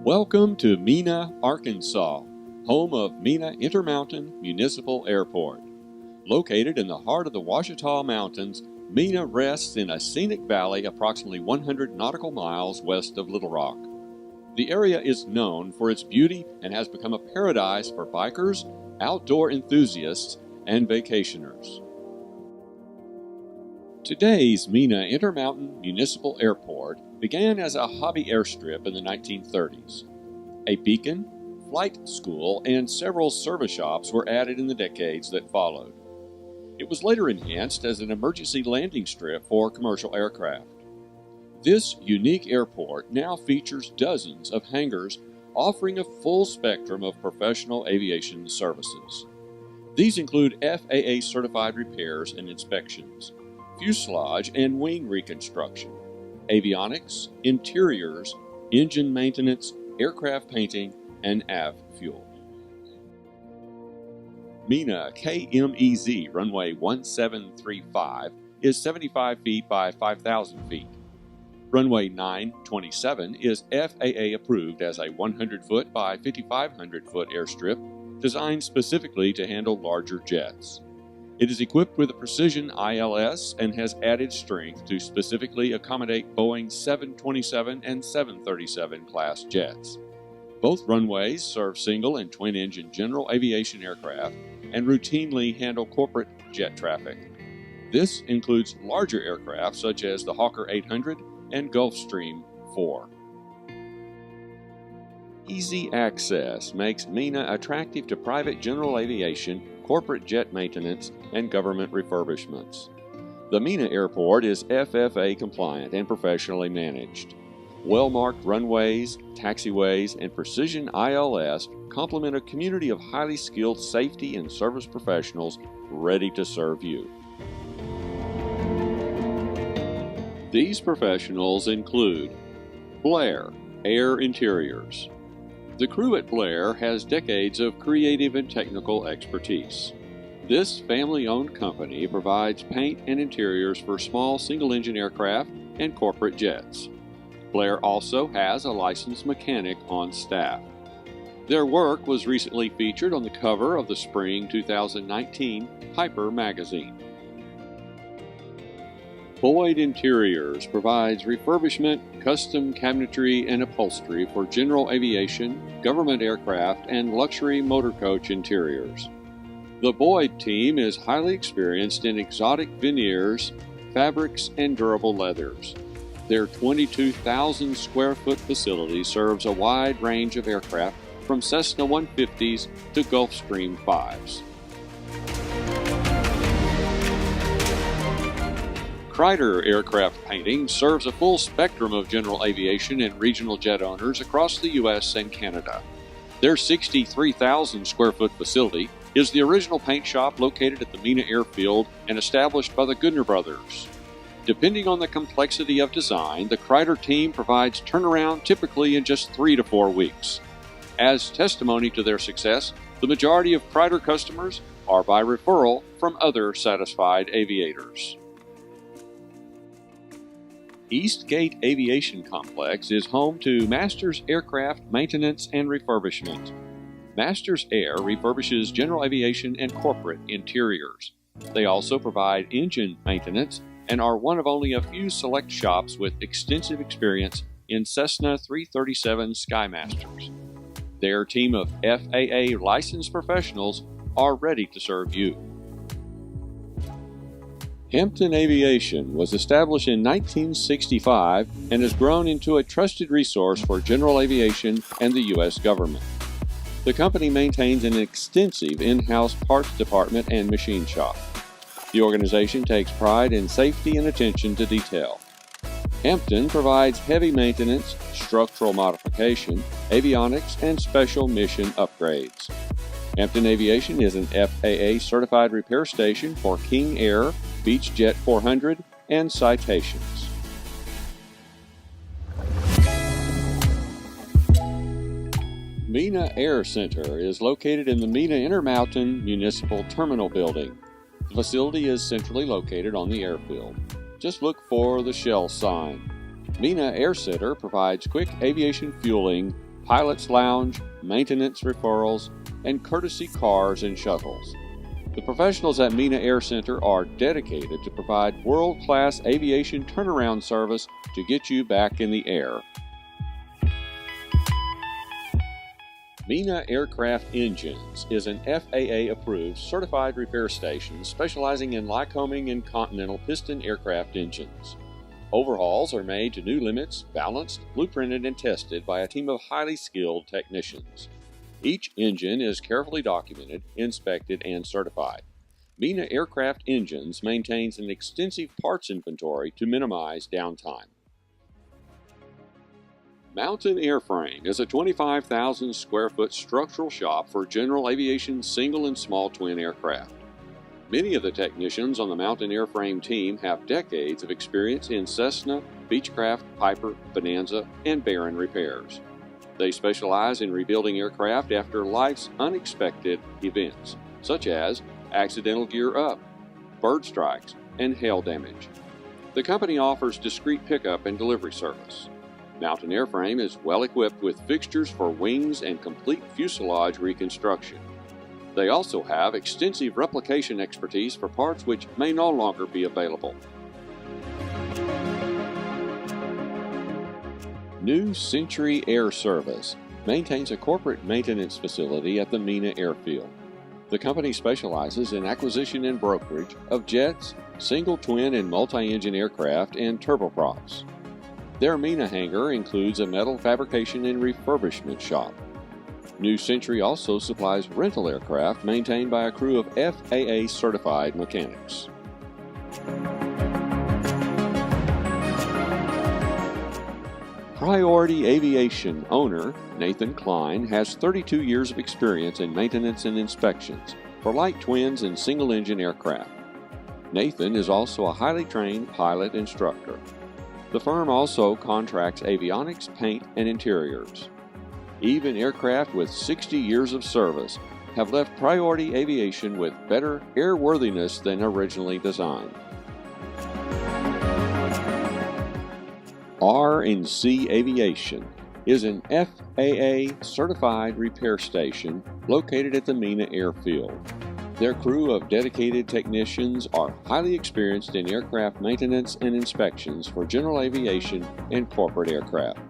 Welcome to Mena, Arkansas, home of Mena Intermountain Municipal Airport. Located in the heart of the Ouachita Mountains, Mena rests in a scenic valley approximately 100 nautical miles west of Little Rock. The area is known for its beauty and has become a paradise for bikers, outdoor enthusiasts, and vacationers. Today's Mena Intermountain Municipal Airport began as a hobby airstrip in the 1930s. A beacon, flight school, and several service shops were added in the decades that followed. It was later enhanced as an emergency landing strip for commercial aircraft. This unique airport now features dozens of hangars offering a full spectrum of professional aviation services. These include FAA-certified repairs and inspections, fuselage and wing reconstruction, avionics, interiors, engine maintenance, aircraft painting, and AV fuel. Mena KMEZ runway 1735 is 75 feet by 5,000 feet. Runway 927 is FAA approved as a 100-foot by 5,500-foot airstrip designed specifically to handle larger jets. It is equipped with a precision ILS and has added strength to specifically accommodate Boeing 727 and 737 class jets. Both runways serve single and twin-engine general aviation aircraft and routinely handle corporate jet traffic. This includes larger aircraft such as the Hawker 800 and Gulfstream 4. Easy access makes Mena attractive to private general aviation, corporate jet maintenance, and government refurbishments. The Mena Airport is FFA compliant and professionally managed. Well-marked runways, taxiways, and precision ILS complement a community of highly skilled safety and service professionals ready to serve you. These professionals include Blair Air Interiors. The crew at Blair has decades of creative and technical expertise. This family-owned company provides paint and interiors for small single-engine aircraft and corporate jets. Blair also has a licensed mechanic on staff. Their work was recently featured on the cover of the spring 2019 Hyper magazine. Boyd Interiors provides refurbishment, custom cabinetry, and upholstery for general aviation, government aircraft, and luxury motor coach interiors. The Boyd team is highly experienced in exotic veneers, fabrics, and durable leathers. Their 22,000 square foot facility serves a wide range of aircraft from Cessna 150s to Gulfstream 5s. Kreider Aircraft Painting serves a full spectrum of general aviation and regional jet owners across the U.S. and Canada. Their 63,000 square foot facility is the original paint shop located at the Mena Airfield and established by the Goodner brothers. Depending on the complexity of design, the Kreider team provides turnaround typically in just 3 to 4 weeks. As testimony to their success, the majority of Kreider customers are by referral from other satisfied aviators. Eastgate Aviation Complex is home to Masters Aircraft Maintenance and Refurbishment. Masters Air refurbishes general aviation and corporate interiors. They also provide engine maintenance and are one of only a few select shops with extensive experience in Cessna 337 Skymasters. Their team of FAA licensed professionals are ready to serve you. Hampton Aviation was established in 1965 and has grown into a trusted resource for general aviation and the U.S. government. The company maintains an extensive in-house parts department and machine shop. The organization takes pride in safety and attention to detail. Hampton provides heavy maintenance, structural modification, avionics, and special mission upgrades. Hampton Aviation is an FAA-certified repair station for King Air, Beechjet 400, and Citations. Mena Air Center is located in the Mena Intermountain Municipal Terminal Building. The facility is centrally located on the airfield. Just look for the Shell sign. Mena Air Center provides quick aviation fueling, pilot's lounge, maintenance referrals, and courtesy cars and shuttles. The professionals at Mena Air Center are dedicated to provide world-class aviation turnaround service to get you back in the air. Mena Aircraft Engines is an FAA-approved certified repair station specializing in Lycoming and Continental piston aircraft engines. Overhauls are made to new limits, balanced, blueprinted, and tested by a team of highly skilled technicians. Each engine is carefully documented, inspected, and certified. Mena Aircraft Engines maintains an extensive parts inventory to minimize downtime. Mountain Airframe is a 25,000 square foot structural shop for general aviation single and small twin aircraft. Many of the technicians on the Mountain Airframe team have decades of experience in Cessna, Beechcraft, Piper, Bonanza, and Baron repairs. They specialize in rebuilding aircraft after life's unexpected events, such as accidental gear up, bird strikes, and hail damage. The company offers discreet pickup and delivery service. Mountain Airframe is well equipped with fixtures for wings and complete fuselage reconstruction. They also have extensive replication expertise for parts which may no longer be available. New Century Air Service maintains a corporate maintenance facility at the Mena Airfield. The company specializes in acquisition and brokerage of jets, single, twin, and multi-engine aircraft, and turboprops. Their Mena hangar includes a metal fabrication and refurbishment shop. New Century also supplies rental aircraft maintained by a crew of FAA-certified mechanics. Priority Aviation owner Nathan Klein has 32 years of experience in maintenance and inspections for light twins and single-engine aircraft. Nathan is also a highly trained pilot instructor. The firm also contracts avionics, paint, and interiors. Even aircraft with 60 years of service have left Priority Aviation with better airworthiness than originally designed. R&C Aviation is an FAA-certified repair station located at the Mena Airfield. Their crew of dedicated technicians are highly experienced in aircraft maintenance and inspections for general aviation and corporate aircraft.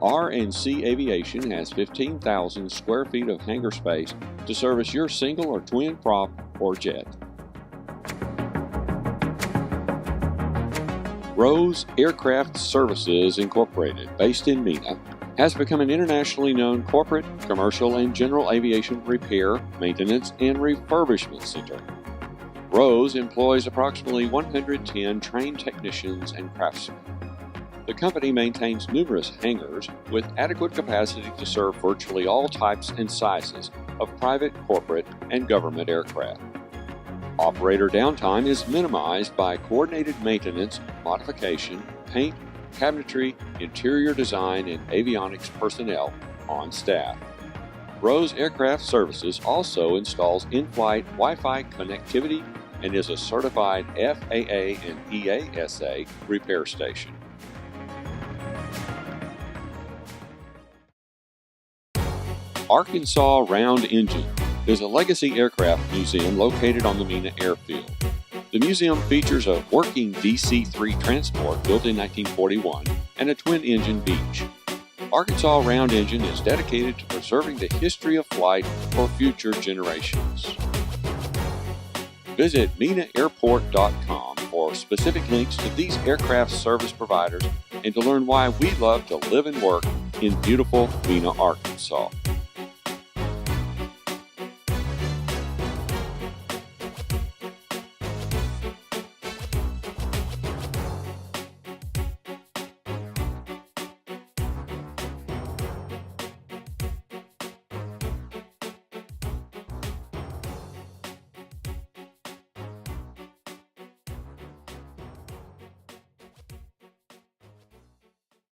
R&C Aviation has 15,000 square feet of hangar space to service your single or twin prop or jet. Rose Aircraft Services Incorporated, based in Mena, has become an internationally known corporate, commercial, and general aviation repair, maintenance, and refurbishment center. Rose employs approximately 110 trained technicians and craftsmen. The company maintains numerous hangars with adequate capacity to serve virtually all types and sizes of private, corporate, and government aircraft. Operator downtime is minimized by coordinated maintenance, modification, paint, cabinetry, interior design, and avionics personnel on staff. Rose Aircraft Services also installs in-flight Wi-Fi connectivity and is a certified FAA and EASA repair station. Arkansas Round Engine is a legacy aircraft museum located on the Mena Airfield. The museum features a working DC-3 transport built in 1941 and a twin-engine Beech. Arkansas Round Engine is dedicated to preserving the history of flight for future generations. Visit menaairport.com for specific links to these aircraft service providers and to learn why we love to live and work in beautiful Mena, Arkansas.